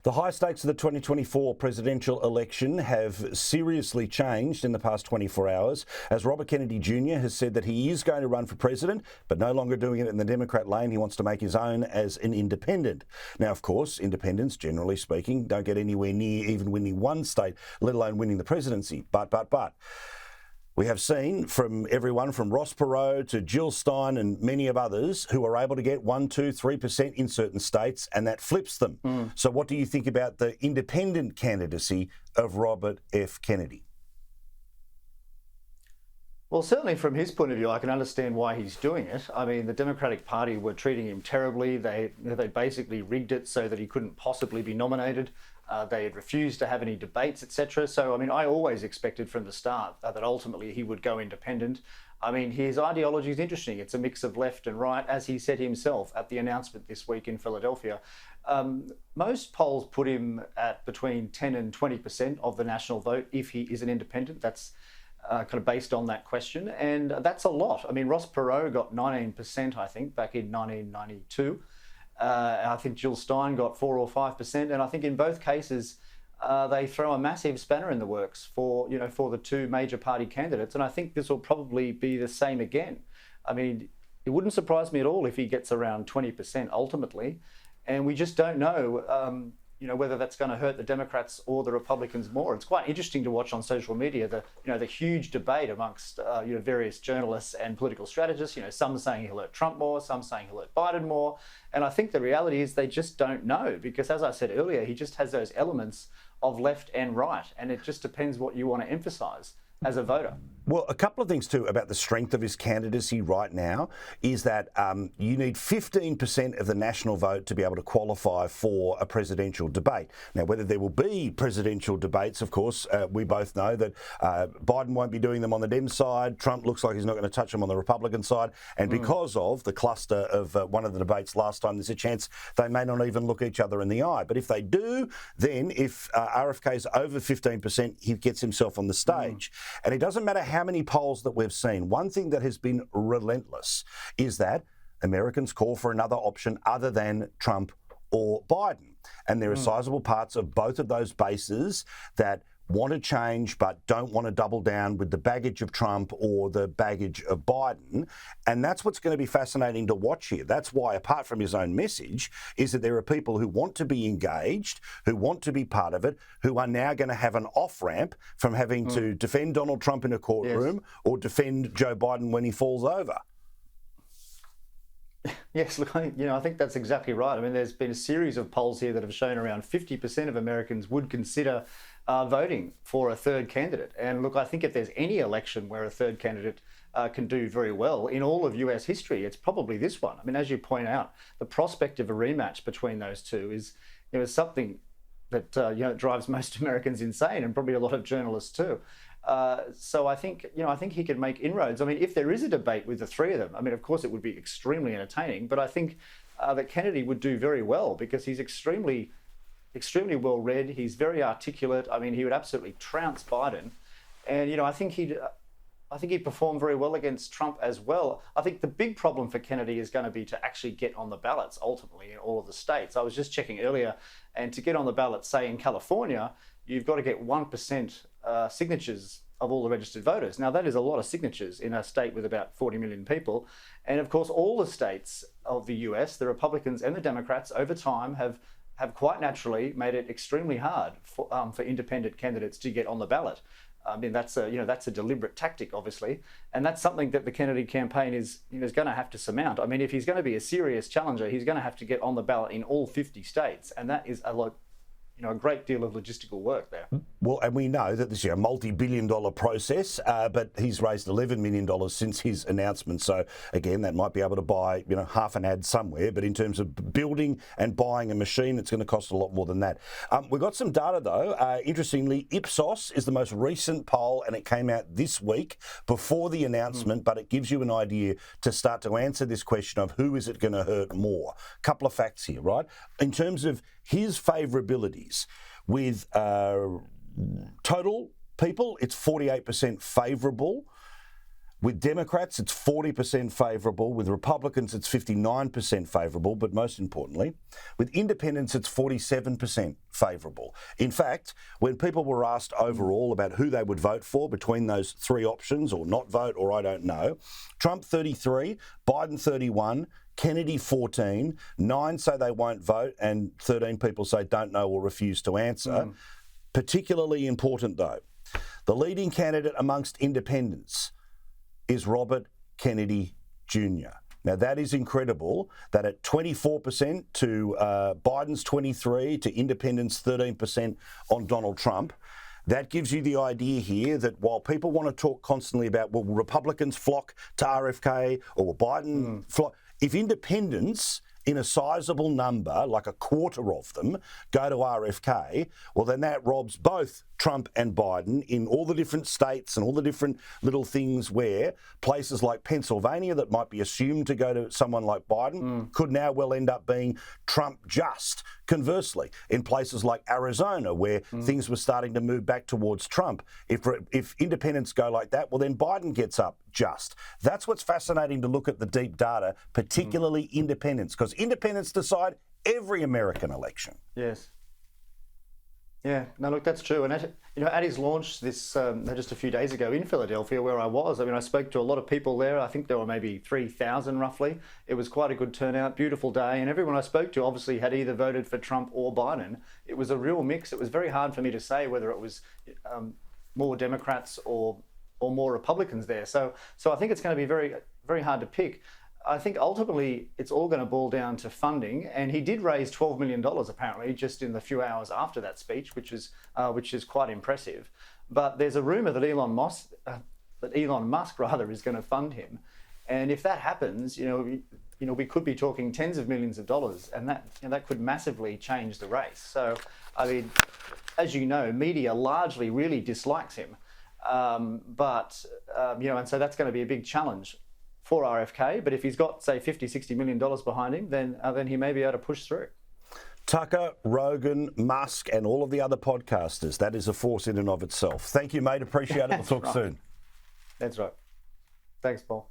The high stakes of the 2024 presidential election have seriously changed in the past 24 hours, as Robert Kennedy Jr. has said that he is going to run for president, but no longer doing it in the Democrat lane. He wants to make his own as an independent. Now, of course, independents, generally speaking, don't get anywhere near even winning one state, let alone winning the presidency. But. We have seen from everyone from Ross Perot to Jill Stein and many of others who are able to get 1%, 2%, 3% in certain states, and that flips them. So what do you think about the independent candidacy of Robert F. Kennedy? Well, certainly from his point of view, I can understand why he's doing it. I mean, the Democratic Party were treating him terribly. They basically rigged it so that he couldn't possibly be nominated. They had refused to have any debates, etc. So, I mean, I always expected from the start that ultimately he would go independent. I mean, his ideology is interesting. It's a mix of left and right, as he said himself at the announcement this week in Philadelphia. Most polls put him at between 10 and 20% of the national vote if he is an independent. That's kind of based on that question. And that's a lot. I mean, Ross Perot got 19%, I think, back in 1992. I think Jill Stein got 4 or 5%, and I think in both cases they throw a massive spanner in the works for the two major party candidates, and I think this will probably be the same again. I mean, it wouldn't surprise me at all if he gets around 20% ultimately, and we just don't know, whether that's going to hurt the Democrats or the Republicans more. It's quite interesting to watch on social media the huge debate amongst various journalists and political strategists. Some saying he'll hurt Trump more, some saying he'll hurt Biden more, and I think the reality is they just don't know, because as I said earlier, he just has those elements of left and right, and it just depends what you want to emphasise as a voter. Well, a couple of things too about the strength of his candidacy right now is that you need 15% of the national vote to be able to qualify for a presidential debate. Now, whether there will be presidential debates, of course, we both know that Biden won't be doing them on the Dem side. Trump looks like he's not going to touch them on the Republican side. And because of the cluster of one of the debates last time, there's a chance they may not even look each other in the eye. But if they do, then if RFK is over 15%, he gets himself on the stage. And it doesn't matter how many polls that we've seen. One thing that has been relentless is that Americans call for another option other than Trump or Biden. And there are sizable parts of both of those bases that want to change but don't want to double down with the baggage of Trump or the baggage of Biden. And that's what's going to be fascinating to watch here. That's why, apart from his own message, is that there are people who want to be engaged, who want to be part of it, who are now going to have an off-ramp from having to defend Donald Trump in a courtroom or defend Joe Biden when he falls over. Yes, look, I think that's exactly right. I mean, there's been a series of polls here that have shown around 50% of Americans would consider voting for a third candidate. And look, I think if there's any election where a third candidate can do very well in all of US history, it's probably this one. I mean, as you point out, the prospect of a rematch between those two is something that drives most Americans insane, and probably a lot of journalists too. So I think he could make inroads. I mean, if there is a debate with the three of them, I mean, of course it would be extremely entertaining, but I think that Kennedy would do very well because he's extremely well read. He's very articulate. I mean, he would absolutely trounce Biden, and I think he'd perform very well against Trump as well. I think the big problem for Kennedy is going to be to actually get on the ballots ultimately in all of the states. I was just checking earlier, and to get on the ballot, say in California, you've got to get 1% signatures of all the registered voters. Now, that is a lot of signatures in a state with about 40 million people. And of course, all the states of the US, the Republicans and the Democrats over time have quite naturally made it extremely hard for independent candidates to get on the ballot. I mean, that's a deliberate tactic, obviously, and that's something that the Kennedy campaign is going to have to surmount. I mean, if he's going to be a serious challenger, he's going to have to get on the ballot in all 50 states, and that is a great deal of logistical work there. Well, and we know that this is a multi-billion-dollar process, but he's raised $11 million since his announcement. So again, that might be able to buy, half an ad somewhere. But in terms of building and buying a machine, it's going to cost a lot more than that. We've got some data though. Interestingly, Ipsos is the most recent poll, and it came out this week before the announcement. But it gives you an idea to start to answer this question of who is it going to hurt more. Couple of facts here, right? In terms of his favourabilities, with total people, it's 48% favourable. With Democrats, it's 40% favourable. With Republicans, it's 59% favourable. But most importantly, with independents, it's 47% favourable. In fact, when people were asked overall about who they would vote for between those three options, or not vote, or I don't know, Trump 33, Biden 31, Kennedy 14, 9 say they won't vote, and 13 people say don't know or refuse to answer. Particularly important, though, the leading candidate amongst independents is Robert Kennedy Jr. Now, that is incredible that at 24% to Biden's 23 to independents 13% on Donald Trump, that gives you the idea here that while people want to talk constantly about, well, will Republicans flock to RFK or will Biden flock, if independents in a sizable number, like a quarter of them, go to RFK, well, then that robs both Trump and Biden in all the different states and all the different little things where places like Pennsylvania that might be assumed to go to someone like Biden could now well end up being Trump just. Conversely, in places like Arizona where things were starting to move back towards Trump, if independents go like that, well, then Biden gets up just. That's what's fascinating to look at the deep data, particularly independents, because independents decide every American election. Yes. Yeah, no, look, that's true. And at his launch this just a few days ago in Philadelphia, where I was, I mean, I spoke to a lot of people there. I think there were maybe 3,000 roughly. It was quite a good turnout, beautiful day. And everyone I spoke to obviously had either voted for Trump or Biden. It was a real mix. It was very hard for me to say whether it was more Democrats or more Republicans there. So I think it's going to be very, very hard to pick. I think ultimately it's all going to boil down to funding, and he did raise $12 million apparently just in the few hours after that speech, which is quite impressive. But there's a rumor that Elon Musk is going to fund him, and if that happens, we could be talking tens of millions of dollars, and that could massively change the race. So, I mean, as you know, media largely really dislikes him, and so that's going to be a big challenge for RFK, but if he's got, say, $50-60 million behind him, then he may be able to push through. Tucker, Rogan, Musk, and all of the other podcasters, that is a force in and of itself. Thank you, mate. Appreciate it. We'll talk soon. That's right. Thanks, Paul.